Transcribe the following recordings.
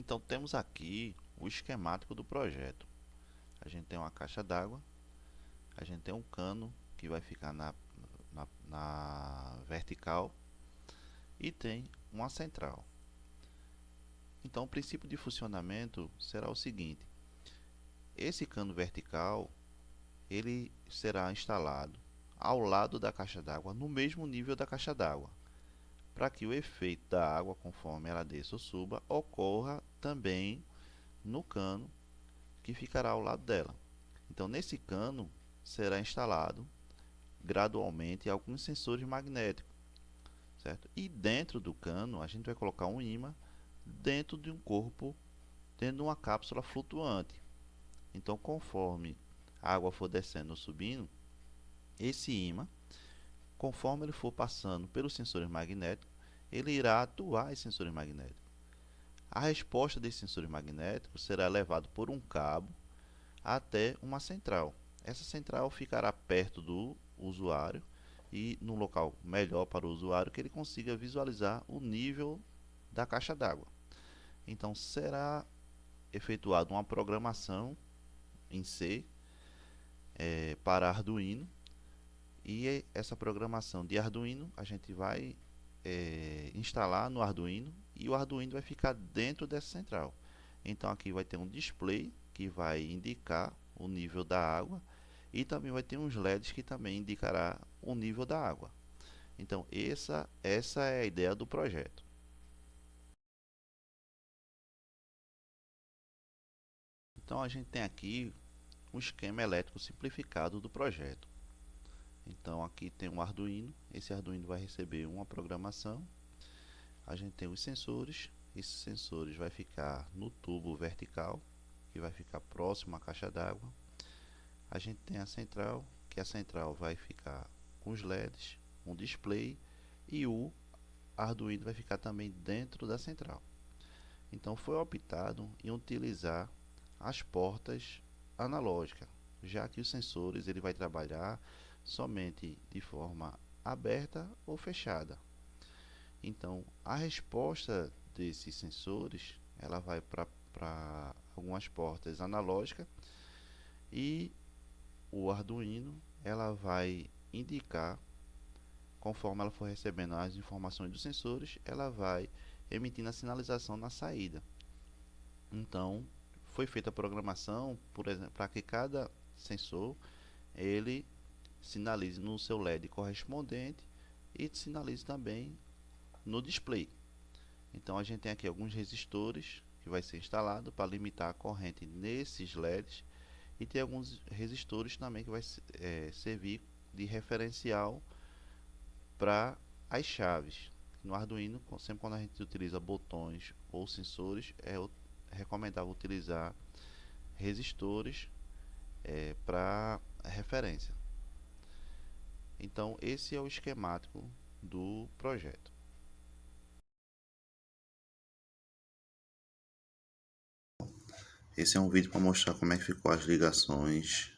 Então temos aqui o esquemático do projeto. A gente tem uma caixa d'água, a gente tem um cano que vai ficar na vertical e tem uma central. Então o princípio de funcionamento será o seguinte: esse cano vertical ele será instalado ao lado da caixa d'água, no mesmo nível da caixa d'água, para que o efeito da água, conforme ela desça ou suba, ocorra também no cano que ficará ao lado dela. Então, nesse cano será instalado gradualmente alguns sensores magnéticos, certo? E dentro do cano a gente vai colocar um ímã dentro de um corpo, dentro de uma cápsula flutuante. Então, conforme a água for descendo ou subindo, esse ímã, conforme ele for passando pelos sensores magnéticos, ele irá atuar em sensores magnéticos. A resposta desses sensores magnéticos será levado por um cabo até uma central. Essa central ficará perto do usuário e num local melhor para o usuário que ele consiga visualizar o nível da caixa d'água. Então será efetuada uma programação em C para Arduino, e essa programação de Arduino a gente vai instalar no Arduino, e o Arduino vai ficar dentro dessa central. Então aqui vai ter um display que vai indicar o nível da água, e também vai ter uns LEDs que também indicará o nível da água. Então essa é a ideia do projeto. Então a gente tem aqui um esquema elétrico simplificado do projeto. Então aqui tem um Arduino, esse Arduino vai receber uma programação. A gente tem os sensores, esses sensores vai ficar no tubo vertical, que vai ficar próximo à caixa d'água. A gente tem a central, que a central vai ficar com os LEDs, um display, e o Arduino vai ficar também dentro da central. Então foi optado em utilizar as portas analógicas, já que os sensores ele vai trabalhar somente de forma aberta ou fechada. Então a resposta desses sensores ela vai para algumas portas analógicas, e o Arduino ela vai indicar, conforme ela for recebendo as informações dos sensores, ela vai emitindo a sinalização na saída. Então foi feita a programação, por exemplo, para que cada sensor ele sinalize no seu LED correspondente e sinalize também no display. Então a gente tem aqui alguns resistores que vai ser instalado para limitar a corrente nesses LEDs, e tem alguns resistores também que vai servir de referencial para as chaves. No Arduino, sempre quando a gente utiliza botões ou sensores, é recomendável utilizar resistores para referência. Então esse é o esquemático do projeto. Esse é um vídeo para mostrar como é que ficou as ligações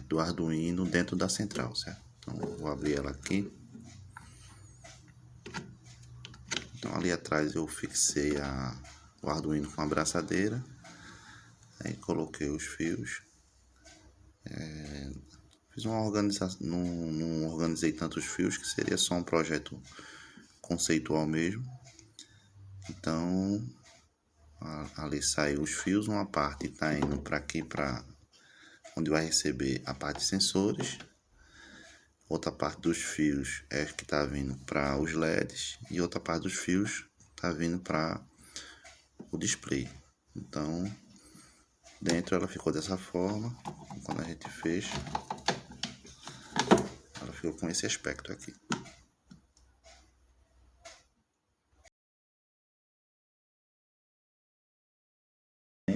do Arduino dentro da central, certo? Então vou abrir ela aqui. Então ali atrás eu fixei o Arduino com a abraçadeira, aí coloquei os fios. Fiz uma organização, não organizei tantos fios, que seria só um projeto conceitual mesmo. Então ali saiu os fios, uma parte está indo para aqui, para onde vai receber a parte de sensores, outra parte dos fios é que está vindo para os LEDs, e outra parte dos fios está vindo para o display. Então dentro ela ficou dessa forma. Quando a gente fecha, ela ficou com esse aspecto aqui.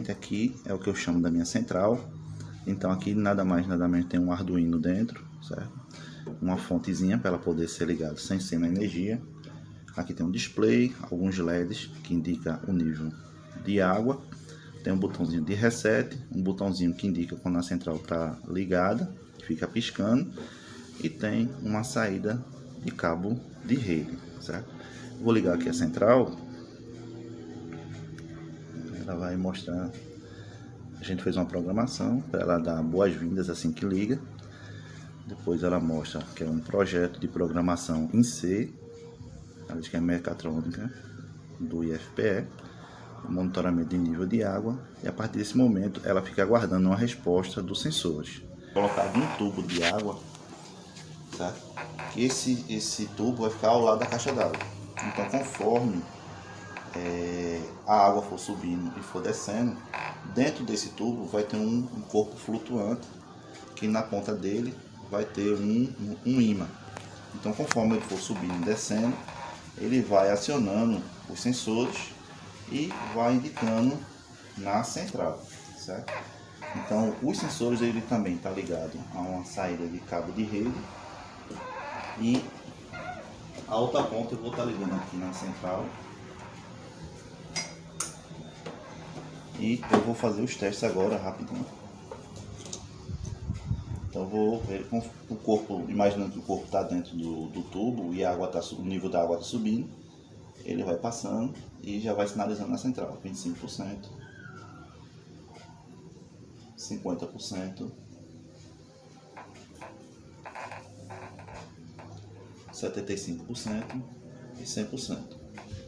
Aqui é o que eu chamo da minha central. Então aqui nada mais nada menos tem um Arduino dentro, certo? Uma fontezinha para ela poder ser ligada sem ser na energia. Aqui tem um display, alguns LEDs que indica o nível de água. Tem um botãozinho de reset, um botãozinho que indica quando a central está ligada, fica piscando, e tem uma saída de cabo de rede, certo? Vou ligar aqui a central. ela vai mostrar. A gente fez uma programação para ela dar boas-vindas assim que liga. Depois ela mostra que é um projeto de programação em C, ela diz que é mecatrônica do IFPE, monitoramento de nível de água, e a partir desse momento ela fica aguardando uma resposta dos sensores. Colocado um tubo de água, certo? Esse tubo vai ficar ao lado da caixa d'água. Então, conforme a água for subindo e for descendo, dentro desse tubo vai ter um corpo flutuante, que na ponta dele vai ter um ímã. Então, conforme ele for subindo e descendo, ele vai acionando os sensores e vai indicando na central, certo? Então, os sensores ele também está ligado a uma saída de cabo de rede, e a outra ponta eu vou estar ligando aqui na central, e eu vou fazer os testes agora rapidinho. Então eu vou ver com o corpo, imaginando que o corpo está dentro do tubo e a água o nível da água está subindo, ele vai passando e já vai sinalizando na central: 25%, 50%, 75% e 100%.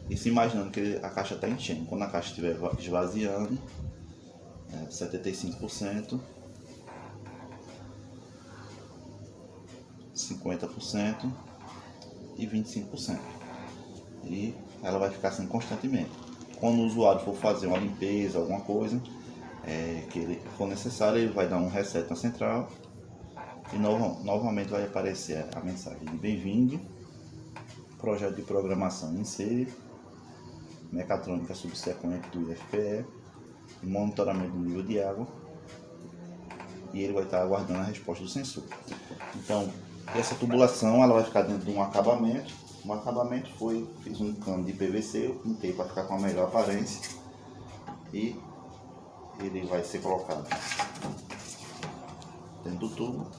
Isso imaginando que a caixa está enchendo. Quando a caixa estiver esvaziando, 75%, 50% e 25%. E ela vai ficar assim constantemente. Quando o usuário for fazer uma limpeza, alguma coisa que ele for necessário, ele vai dar um reset na central e novamente vai aparecer a mensagem de bem-vindo, projeto de programação em C, mecatrônica subsequente do IFPE, monitoramento do nível de água, e ele vai estar aguardando a resposta do sensor. Então, essa tubulação ela vai ficar dentro de um acabamento. O acabamento fiz um cano de PVC, eu pintei para ficar com a melhor aparência, e ele vai ser colocado dentro do tubo.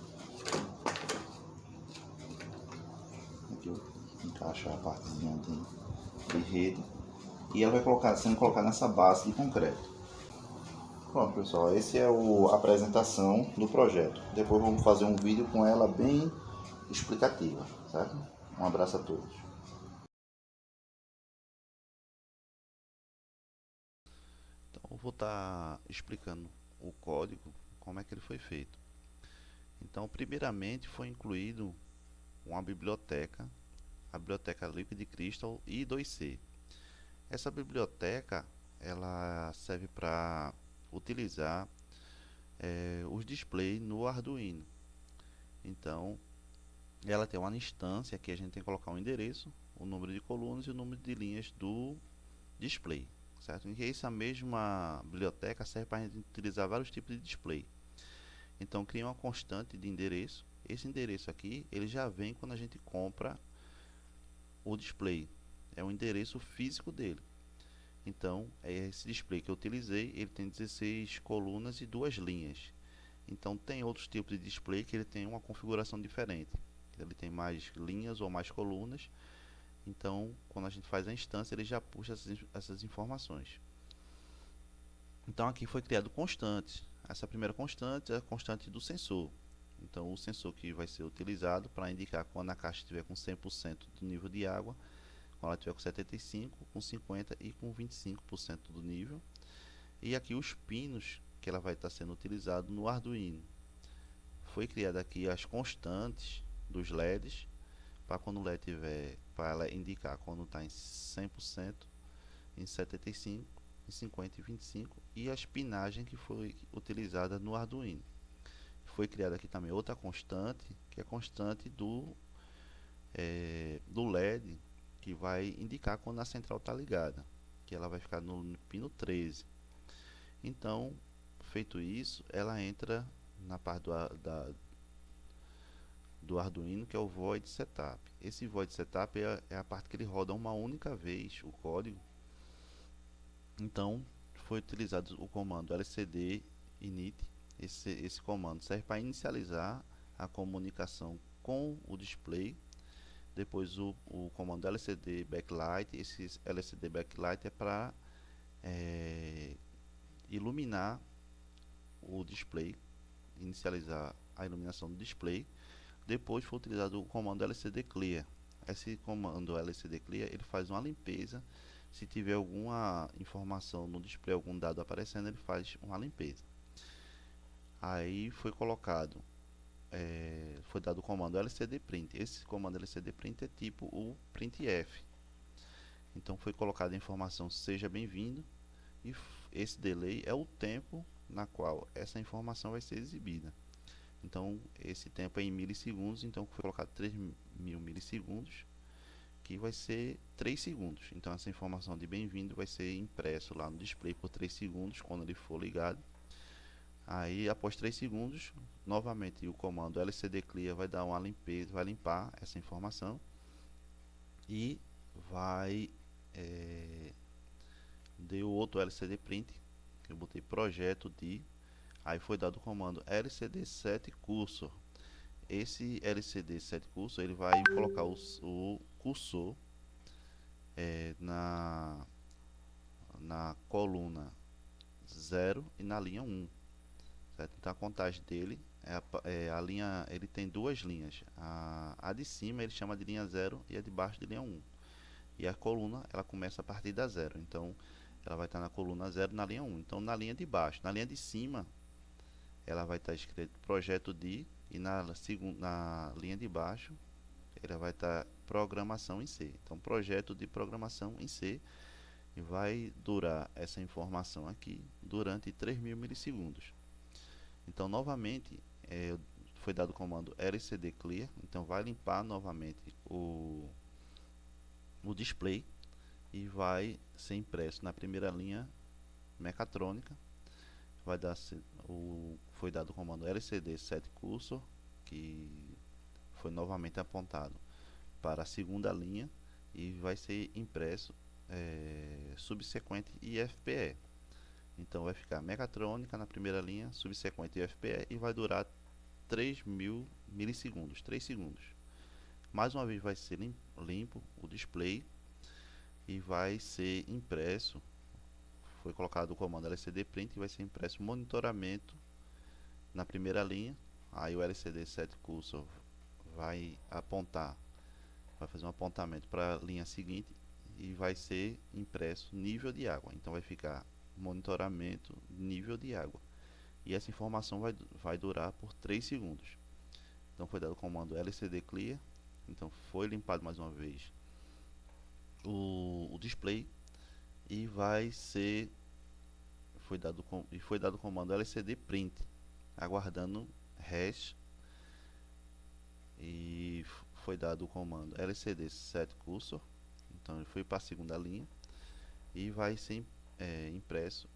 Aqui eu encaixo a partezinha de rede, e ela vai sendo colocada nessa base de concreto. Pronto, pessoal, esse é a apresentação do projeto. Depois vamos fazer um vídeo com ela bem explicativa, certo? Um abraço a todos. Então, eu vou estar explicando o código, como é que ele foi feito. Então, primeiramente foi incluído uma biblioteca, a biblioteca Liquid Crystal I2C. Essa biblioteca ela serve para utilizar os displays no Arduino. Então, ela tem uma instância que a gente tem que colocar um endereço, o número de colunas e o número de linhas do display, certo? E essa mesma biblioteca serve para a gente utilizar vários tipos de display. Então, cria uma constante de endereço. Esse endereço aqui, ele já vem quando a gente compra o display. É o endereço físico dele. Então, esse display que eu utilizei, ele tem 16 colunas e 2 linhas. Então, tem outros tipos de display que ele tem uma configuração diferente. Ele tem mais linhas ou mais colunas. Então, quando a gente faz a instância, ele já puxa essas informações. Então, aqui foi criado constantes. Essa primeira constante é a constante do sensor. Então, o sensor que vai ser utilizado para indicar quando a caixa estiver com 100% do nível de água, quando ela estiver com 75%, com 50% e com 25% do nível. E aqui os pinos que ela vai estar sendo utilizado no Arduino. Foi criada aqui as constantes dos LEDs, para quando o LED tiver, para ela indicar quando está em 100%, em 75%, em 50% e 25%, e a espinagem que foi utilizada no Arduino. Foi criada aqui também outra constante, que é a constante do LED, que vai indicar quando a central está ligada, que ela vai ficar no pino 13. Então, feito isso, ela entra na parte do Arduino, que é o Void Setup. Esse Void Setup é a parte que ele roda uma única vez o código. Então, foi utilizado o comando lcd init. Esse comando serve para inicializar a comunicação com o display. Depois o comando lcd backlight. Esse lcd backlight é para iluminar o display, inicializar a iluminação do display. Depois foi utilizado o comando LCD Clear. Esse comando LCD Clear ele faz uma limpeza. Se tiver alguma informação no display, algum dado aparecendo, ele faz uma limpeza. Aí foi colocado, foi dado o comando LCD Print. Esse comando LCD Print é tipo o printf. Então foi colocada a informação seja bem-vindo, e esse delay é o tempo na qual essa informação vai ser exibida. Então esse tempo é em milissegundos, então foi colocado 3000 milissegundos, que vai ser 3 segundos. Então essa informação de bem-vindo vai ser impresso lá no display por 3 segundos quando ele for ligado. Aí após 3 segundos, novamente o comando LCD Clear vai dar uma limpeza, vai limpar essa informação e vai deu outro LCD Print, que eu botei projeto de, aí foi dado o comando LCD Set Cursor. Esse LCD Set Cursor ele vai colocar o cursor na coluna 0 e na linha 1, certo? Então a contagem dele a linha, ele tem duas linhas, a de cima ele chama de linha 0 e a de baixo de linha 1, e a coluna ela começa a partir da 0, então ela vai estar na coluna 0 na linha 1. Então na linha de baixo, na linha de cima ela vai estar escrito projeto de, e na linha de baixo ela vai estar programação em C. Então projeto de programação em C, e vai durar essa informação aqui durante 3000 milissegundos. Então novamente foi dado o comando LCD Clear, então vai limpar novamente o display e vai ser impresso na primeira linha mecatrônica. Vai dar foi dado o comando LCD Set Cursor, que foi novamente apontado para a segunda linha, e vai ser impresso subsequente IFPE. Então vai ficar mecatrônica na primeira linha, subsequente IFPE, e vai durar 3000 milissegundos, 3 segundos. Mais uma vez vai ser limpo o display e vai ser impresso, foi colocado o comando LCD Print e vai ser impresso monitoramento na primeira linha. Aí o LCD Set Cursor vai apontar, vai fazer um apontamento para a linha seguinte e vai ser impresso nível de água. Então vai ficar monitoramento nível de água, e essa informação vai durar por 3 segundos. Então foi dado o comando LCD Clear, então foi limpado mais uma vez o display, e foi dado o comando LCD Print, aguardando hash, e foi dado o comando LCD Set Cursor, então ele foi para a segunda linha e vai ser impresso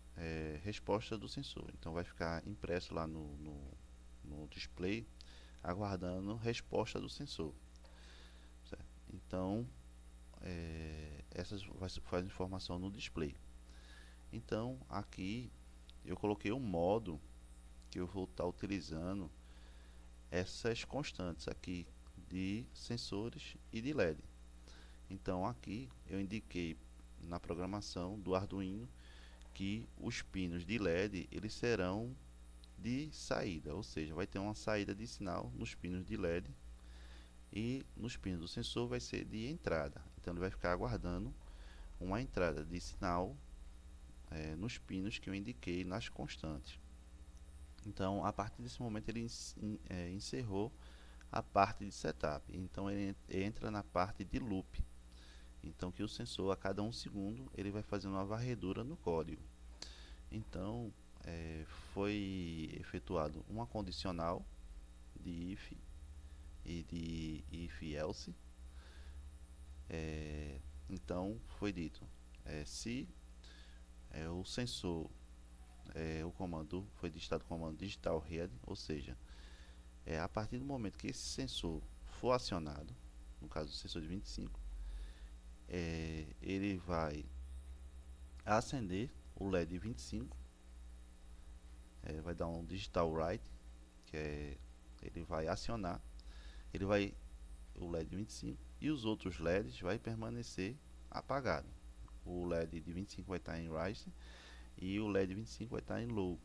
resposta do sensor. Então vai ficar impresso lá no display, aguardando resposta do sensor, certo? Então essas faz informação no display. Então aqui eu coloquei um modo que eu vou estar utilizando essas constantes aqui de sensores e de LED. Então aqui eu indiquei na programação do Arduino que os pinos de LED eles serão de saída, ou seja, vai ter uma saída de sinal nos pinos de LED, e nos pinos do sensor vai ser de entrada. Então ele vai ficar aguardando uma entrada de sinal nos pinos que eu indiquei nas constantes. Então a partir desse momento ele encerrou a parte de setup. Então ele entra na parte de loop. Então que o sensor a cada 1 segundo ele vai fazendo uma varredura no código. Então foi efetuado uma condicional de if e de if else. Então foi dito se o sensor, o comando foi digitado o comando digital read, ou seja, a partir do momento que esse sensor for acionado, no caso do sensor de 25, ele vai acender o LED 25, vai dar um digital write, que ele vai acionar, o LED 25, e os outros LEDs vai permanecer apagado. O LED de 25 vai estar em rise e o LED 25 vai estar em low.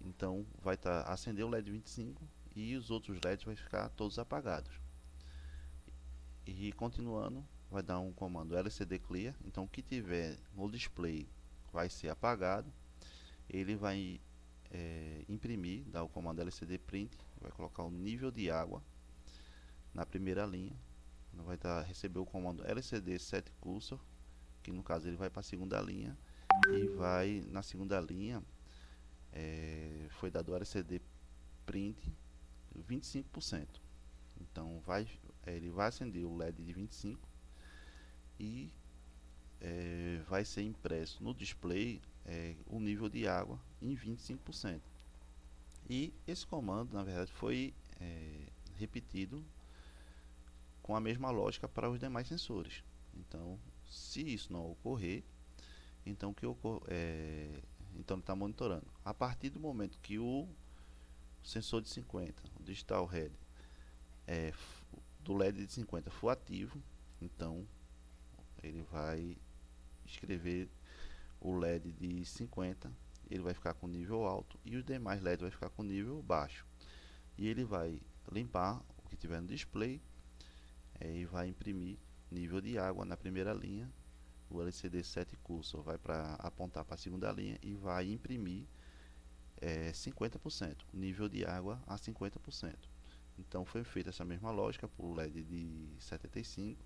Então vai acender o LED 25 e os outros LEDs vai ficar todos apagados. E continuando, vai dar um comando LCD Clear. Então o que tiver no display vai ser apagado. Ele vai imprimir, dar o comando LCD Print, vai colocar o nível de água na primeira linha. Vai receber o comando LCD Set Cursor, que no caso ele vai para a segunda linha, e vai na segunda linha foi dado o LCD Print 25%. Então ele vai acender o LED de 25 e vai ser impresso no display o nível de água em 25%. E esse comando, na verdade, foi repetido com a mesma lógica para os demais sensores. Então, se isso não ocorrer, então então ele está monitorando. A partir do momento que o sensor de 50, o Digital Red, do LED de 50 for ativo, então ele vai escrever o LED de 50, ele vai ficar com nível alto e os demais LEDs vai ficar com nível baixo. E ele vai limpar o que tiver no display e vai imprimir nível de água na primeira linha. O LCD Set Cursor vai apontar para a segunda linha e vai imprimir 50%, nível de água a 50%. Então foi feita essa mesma lógica para o LED de 75.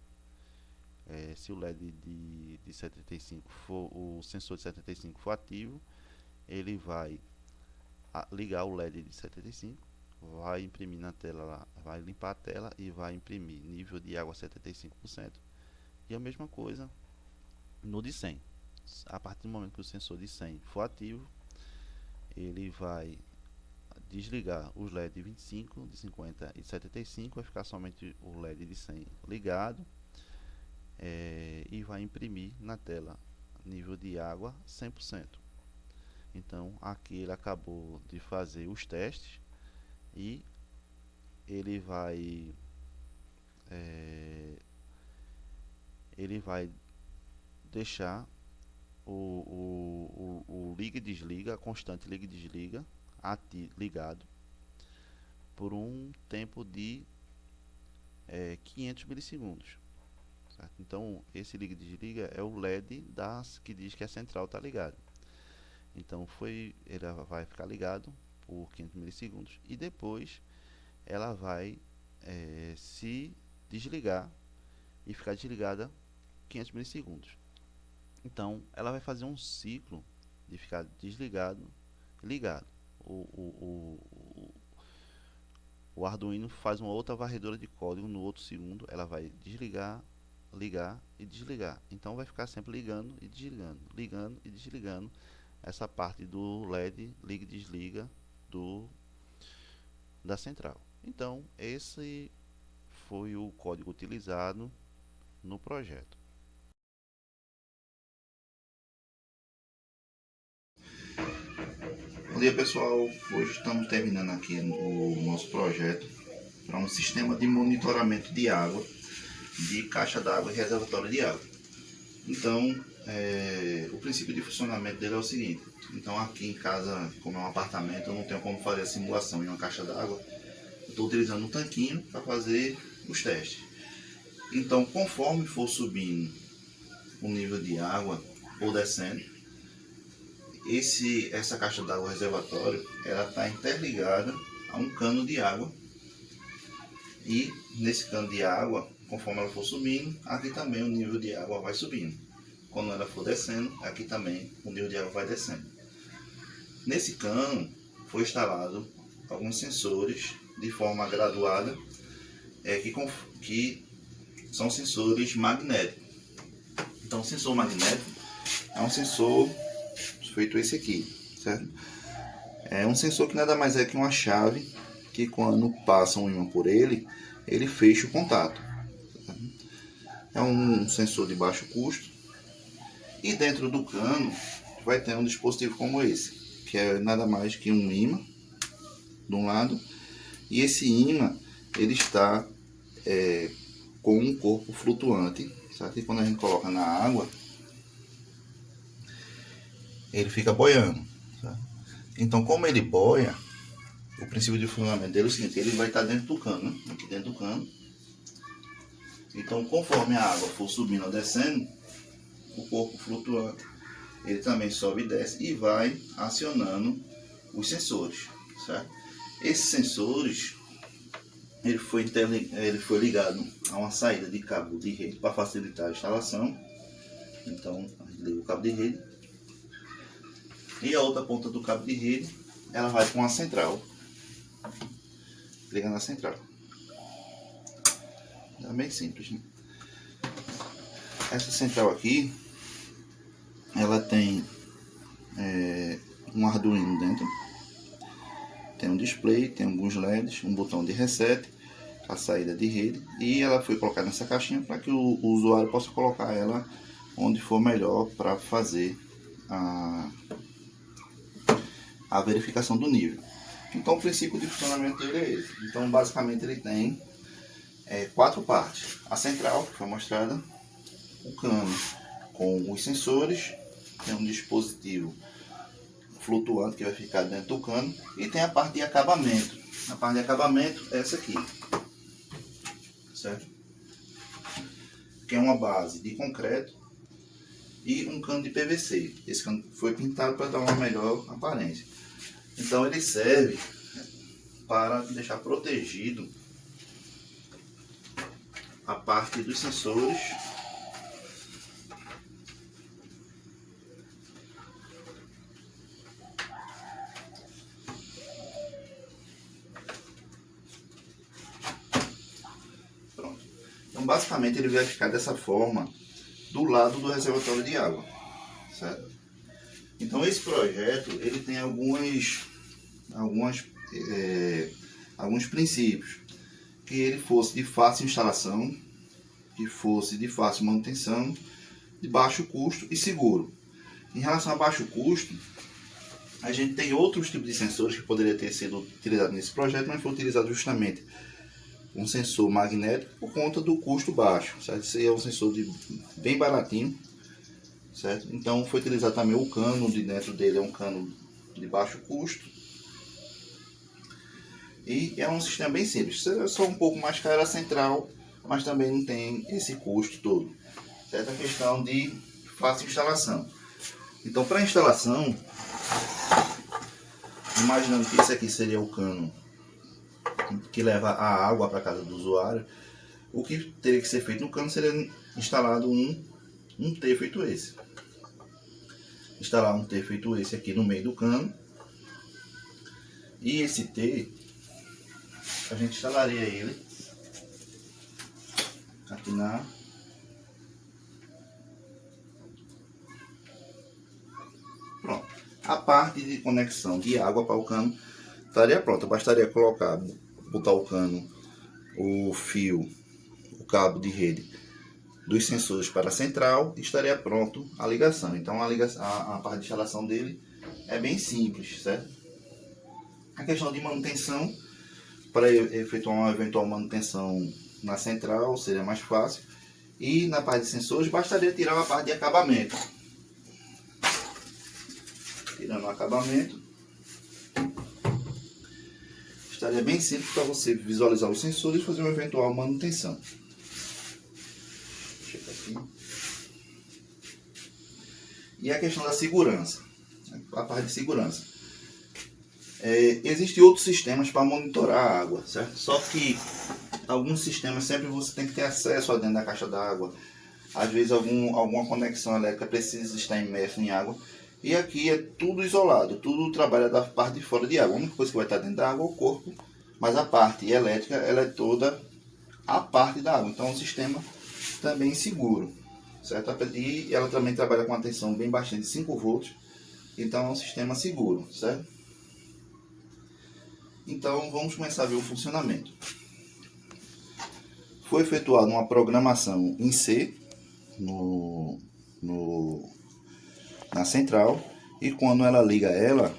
Se o LED de 75 for, o sensor de 75 for ativo, ele vai ligar o LED de 75, vai imprimir na tela, vai limpar a tela e vai imprimir nível de água 75%. E a mesma coisa no de 100. A partir do momento que o sensor de 100 for ativo, ele vai desligar os LED de 25, de 50 e de 75, vai ficar somente o LED de 100 ligado e vai imprimir na tela nível de água 100%. Então aqui ele acabou de fazer os testes e ele vai deixar o liga e desliga, a constante liga e desliga ligado por um tempo de 500 milissegundos. Certo? Então esse liga e desliga é o LED que diz que a central está ligada. Então ele vai ficar ligado por 500 milissegundos e depois ela vai se desligar e ficar desligada 500 milissegundos. Então ela vai fazer um ciclo de ficar desligado e ligado. O Arduino faz uma outra varredura de código no outro segundo, ela vai desligar, ligar e desligar. Então vai ficar sempre ligando e desligando, ligando e desligando essa parte do LED liga e desliga da central. Então esse foi o código utilizado no projeto. Bom dia, pessoal, hoje estamos terminando aqui o nosso projeto para um sistema de monitoramento de água de caixa d'água e reservatório de água. Então o princípio de funcionamento dele é o seguinte: então aqui em casa, como é um apartamento, eu não tenho como fazer a simulação em uma caixa d'água, eu estou utilizando um tanquinho para fazer os testes. Então conforme for subindo o nível de água ou descendo, essa caixa d'água reservatório, ela está interligada a um cano de água, e nesse cano de água, conforme ela for subindo, aqui também o nível de água vai subindo. Quando ela for descendo, aqui também o nível de água vai descendo. Nesse cano foi instalado alguns sensores de forma graduada, que são sensores magnéticos. Então o sensor magnético é um sensor feito esse aqui, certo? É um sensor que nada mais é que uma chave que, quando passa um ímã por ele, ele fecha o contato. É um sensor de baixo custo, e dentro do cano vai ter um dispositivo como esse, que é nada mais que um ímã de um lado, e esse ímã ele está com um corpo flutuante, certo? E quando a gente coloca na água, ele fica boiando. Tá? Então, como ele boia, o princípio de funcionamento dele é o seguinte: ele vai estar dentro do cano, né? Aqui dentro do cano. Então, conforme a água for subindo ou descendo, o corpo flutuante ele também sobe e desce e vai acionando os sensores, certo? Esses sensores ele foi ligado a uma saída de cabo de rede para facilitar a instalação. Então, a gente liga o cabo de rede e a outra ponta do cabo de rede ela vai com a central, liga na central. É bem simples, né? Essa central aqui ela tem um Arduino dentro, tem um display, tem alguns LEDs, um botão de reset, a saída de rede, e ela foi colocada nessa caixinha para que o usuário possa colocar ela onde for melhor para fazer a verificação do nível. Então o princípio de funcionamento dele é esse. Então basicamente ele tem 4 partes: a central, que foi mostrada, o cano com os sensores, tem um dispositivo flutuante que vai ficar dentro do cano, e tem a parte de acabamento. A parte de acabamento é essa aqui, certo? Que é uma base de concreto e um cano de PVC. Esse cano foi pintado para dar uma melhor aparência. Então ele serve para deixar protegido a parte dos sensores basicamente ele vai ficar dessa forma do lado do reservatório de água, certo? Então esse projeto ele tem alguns princípios: que ele fosse de fácil instalação, que fosse de fácil manutenção, de baixo custo e seguro. Em relação a baixo custo, a gente tem outros tipos de sensores que poderiam ter sido utilizados nesse projeto, mas foi utilizado justamente um sensor magnético por conta do custo baixo, certo? Esse é um sensor bem baratinho, certo? Então foi utilizado também o cano de dentro dele, é um cano de baixo custo, e é um sistema bem simples. É só um pouco mais caro a central, mas também não tem esse custo todo, certo? A questão de fácil instalação. Então, para instalação, imaginando que esse aqui seria o cano que leva a água para casa do usuário, o que teria que ser feito no cano seria instalado um T feito esse. Instalar um T feito esse aqui no meio do cano. E esse T, a gente instalaria ele aqui na... Pronto. A parte de conexão de água para o cano estaria pronta. Bastaria botar o cano, o fio, o cabo de rede dos sensores para a central, e estaria pronto a ligação. Então a parte de instalação dele é bem simples, certo? A questão de manutenção, para efetuar uma eventual manutenção na central seria mais fácil, e na parte de sensores bastaria tirar a parte de acabamento. Tirando o acabamento, estaria bem simples para você visualizar os sensores e fazer uma eventual manutenção. Chega aqui. E a questão da segurança, a parte de segurança. Existem outros sistemas para monitorar a água, certo? Só que alguns sistemas sempre você tem que ter acesso a dentro da caixa d'água. Às vezes alguma conexão elétrica precisa estar imersa em água. E aqui é tudo isolado, tudo trabalha da parte de fora de água. A única coisa que vai estar dentro da água é o corpo, mas a parte elétrica ela é toda a parte da água. Então é um sistema também seguro, certo? E ela também trabalha com uma tensão bem baixa de 5 volts, então é um sistema seguro, certo? Então vamos começar a ver o funcionamento. Foi efetuada uma programação em C na central, e quando ela liga ela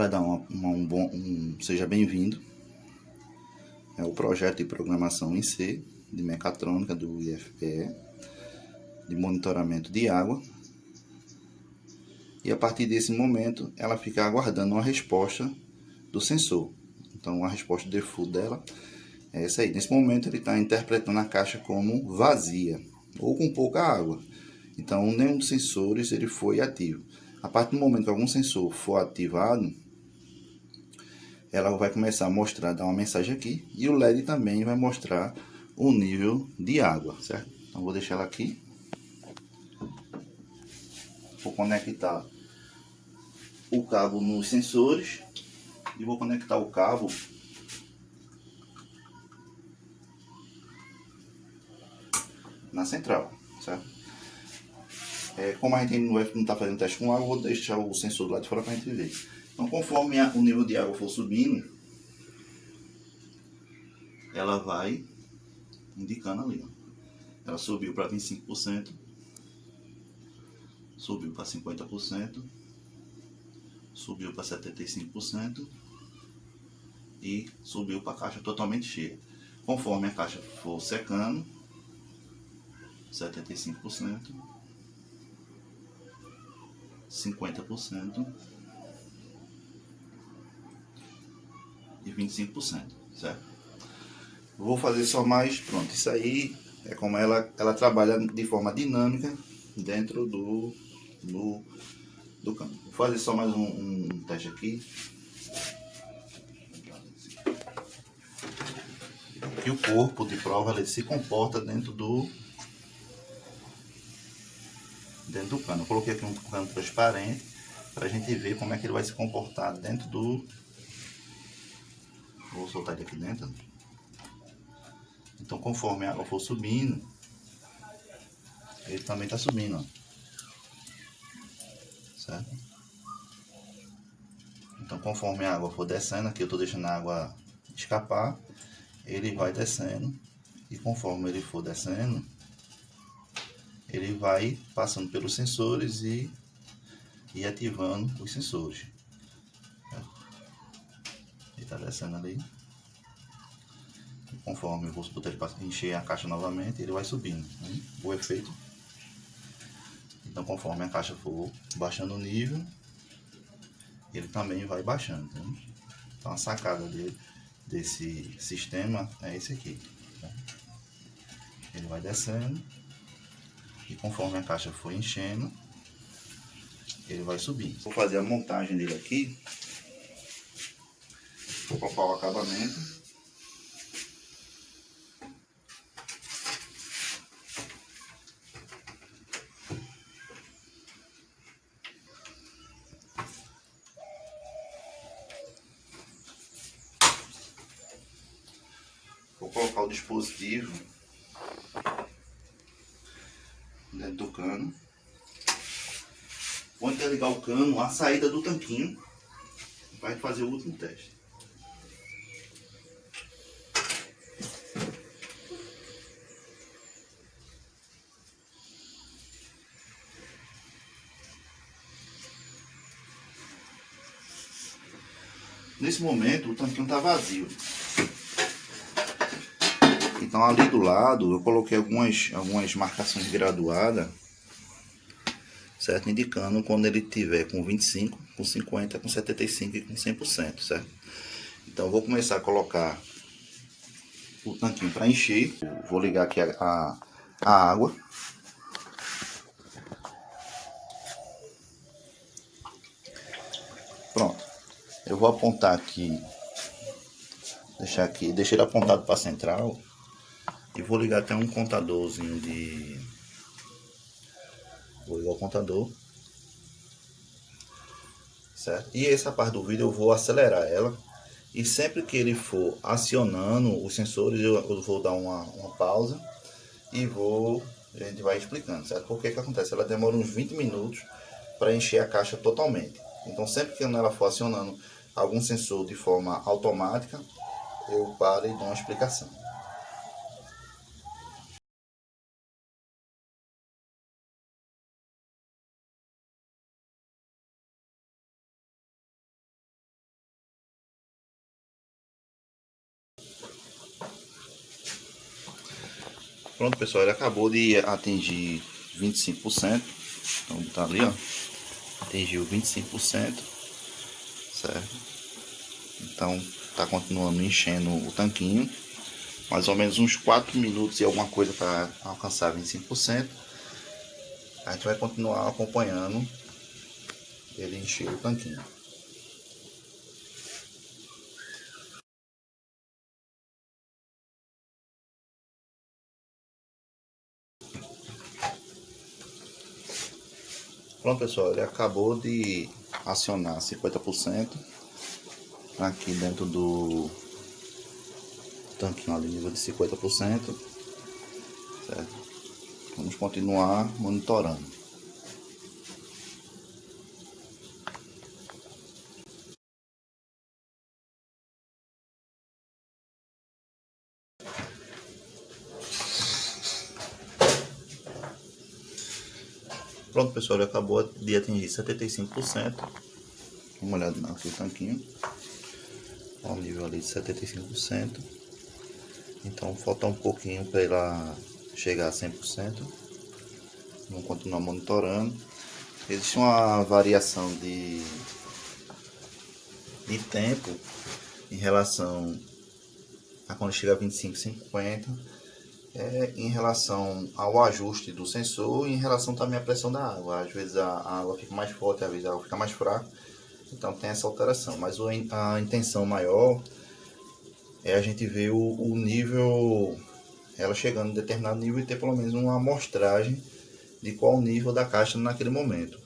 dá um seja bem-vindo, é o projeto de programação em C, de mecatrônica do IFPE, de monitoramento de água. E a partir desse momento, ela fica aguardando uma resposta do sensor. Então, a resposta default dela é essa aí. Nesse momento, ele está interpretando a caixa como vazia ou com pouca água. Então, nenhum dos sensores ele foi ativo. A partir do momento que algum sensor for ativado, ela vai começar a mostrar, dar uma mensagem aqui, e o LED também vai mostrar o nível de água, certo? Então, vou deixar ela aqui. Vou conectar o cabo nos sensores e vou conectar o cabo na central, certo? Como a gente não está fazendo teste com água, vou deixar o sensor lá de fora para a gente ver. Então, conforme o nível de água for subindo, ela vai indicando ali. Ó. Ela subiu para 25%, subiu para 50%, subiu para 75% e subiu para a caixa totalmente cheia. Conforme a caixa for secando, 75%, 50% e 25%, certo? Vou fazer só mais, pronto, isso aí é como ela trabalha de forma dinâmica dentro do campo. Vou fazer só mais um teste aqui. Que o corpo de prova ele se comporta dentro do cano. Eu coloquei aqui um cano transparente para a gente ver como é que ele vai se comportar dentro do... Vou soltar ele aqui dentro. Então, conforme a água for subindo, ele também está subindo, ó. Certo? Então, conforme a água for descendo, aqui eu estou deixando a água escapar, ele vai descendo, e conforme ele for descendo, ele vai passando pelos sensores e ativando os sensores. Ele está descendo ali. E conforme eu vou botar ele para encher a caixa novamente, ele vai subindo, né? O efeito. Então, conforme a caixa for baixando o nível, ele também vai baixando. Tá? Então, a sacada desse sistema é esse aqui. Tá? Ele vai descendo e conforme a caixa for enchendo, ele vai subindo. Vou fazer a montagem dele aqui. Vou colocar o acabamento. Vou colocar o dispositivo dentro do cano. Vou interligar o cano à saída do tanquinho para fazer o último teste. Nesse momento o tanquinho está vazio. Então ali do lado eu coloquei algumas marcações graduadas, certo? Indicando quando ele tiver com 25, com 50, com 75 e com 100%, certo? Então eu vou começar a colocar o tanquinho para encher. Vou ligar aqui a água. Pronto. Eu vou apontar aqui, deixar ele apontado para a central e vou ligar até um contadorzinho de... Vou ligar o contador, certo? E essa parte do vídeo eu vou acelerar ela e sempre que ele for acionando os sensores eu vou dar uma pausa e a gente vai explicando, certo? Porque que acontece? Ela demora uns 20 minutos para encher a caixa totalmente. Então sempre que ela for acionando algum sensor de forma automática, eu paro e dou uma explicação. Pronto, pessoal, ele acabou de atingir 25%. Então tá ali, ó. Atingiu 25%, certo? Então tá continuando enchendo o tanquinho. Mais ou menos uns 4 minutos e alguma coisa para alcançar 25%. A gente vai continuar acompanhando ele encher o tanquinho. Pronto, pessoal, ele acabou de acionar 50% aqui dentro do tanquinho ali, nível de 50%, certo? Vamos continuar monitorando. Pronto, pessoal, ele acabou de atingir 75%. Dá uma olhada aqui no tanquinho. Ó, o nível ali de 75%. Então falta um pouquinho para ela chegar a 100%. Vamos continuar monitorando. Existe uma variação de tempo em relação a quando chega a 25, 50, em relação ao ajuste do sensor e em relação também à pressão da água. Às vezes a água fica mais forte, às vezes a água fica mais fraca, então tem essa alteração. Mas a intenção maior é a gente ver o nível, ela chegando em determinado nível e ter pelo menos uma amostragem de qual o nível da caixa naquele momento.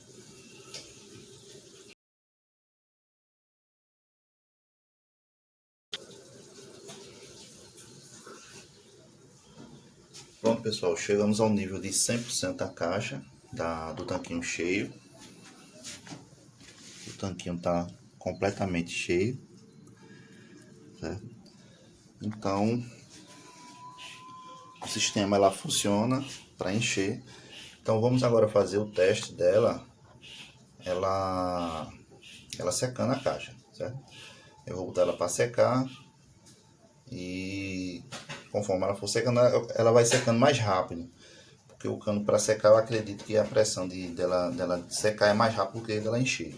Pronto, pessoal, chegamos ao nível de 100% da caixa do tanquinho cheio. O tanquinho está completamente cheio, certo? Então o sistema ela funciona para encher. Então vamos agora fazer o teste dela, ela secando a caixa, certo? Eu vou botar ela para secar e conforme ela for secando, ela vai secando mais rápido, porque o cano para secar, eu acredito que a pressão dela secar é mais rápido do que dela encher.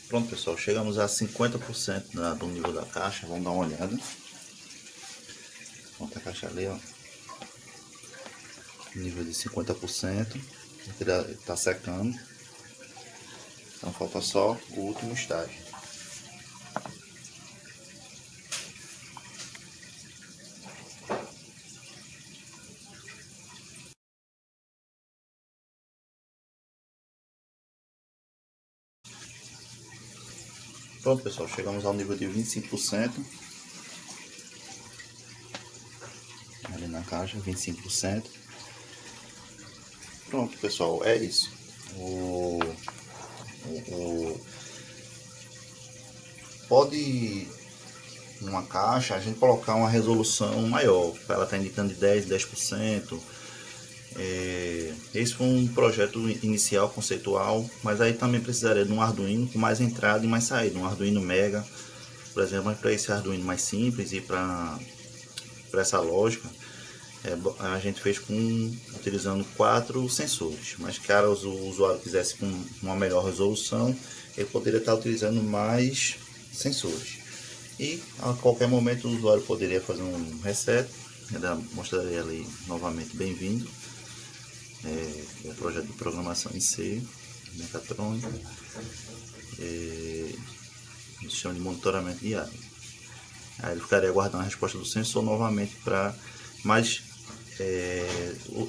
Pronto, pessoal, chegamos a 50% do nível da caixa. Vamos dar uma olhada. Pronto, a caixa ali, ó, nível de 50%. Ele está secando. Então falta só o último estágio. Pronto, pessoal, chegamos ao nível de 25%. Ali na caixa, 25%. Pronto, pessoal, é isso. Pode numa caixa a gente colocar uma resolução maior, para ela estar indicando de 10%. Esse foi um projeto inicial, conceitual, mas aí também precisaria de um Arduino com mais entrada e mais saída, um Arduino Mega, por exemplo. Mas para esse Arduino mais simples e para essa lógica, a gente fez utilizando 4 sensores, mas caso o usuário quisesse com uma melhor resolução, ele poderia estar utilizando mais sensores. E a qualquer momento o usuário poderia fazer um reset. Eu mostraria ali novamente bem-vindo. É um projeto de programação em C, mecatrônica, um sistema de monitoramento diário. Aí ele ficaria aguardando a resposta do sensor novamente mas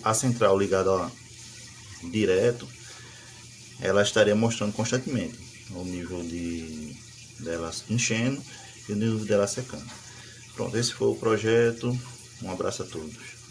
a central ligada direto, ela estaria mostrando constantemente o nível dela enchendo e o nível dela secando. Pronto, esse foi o projeto. Um abraço a todos.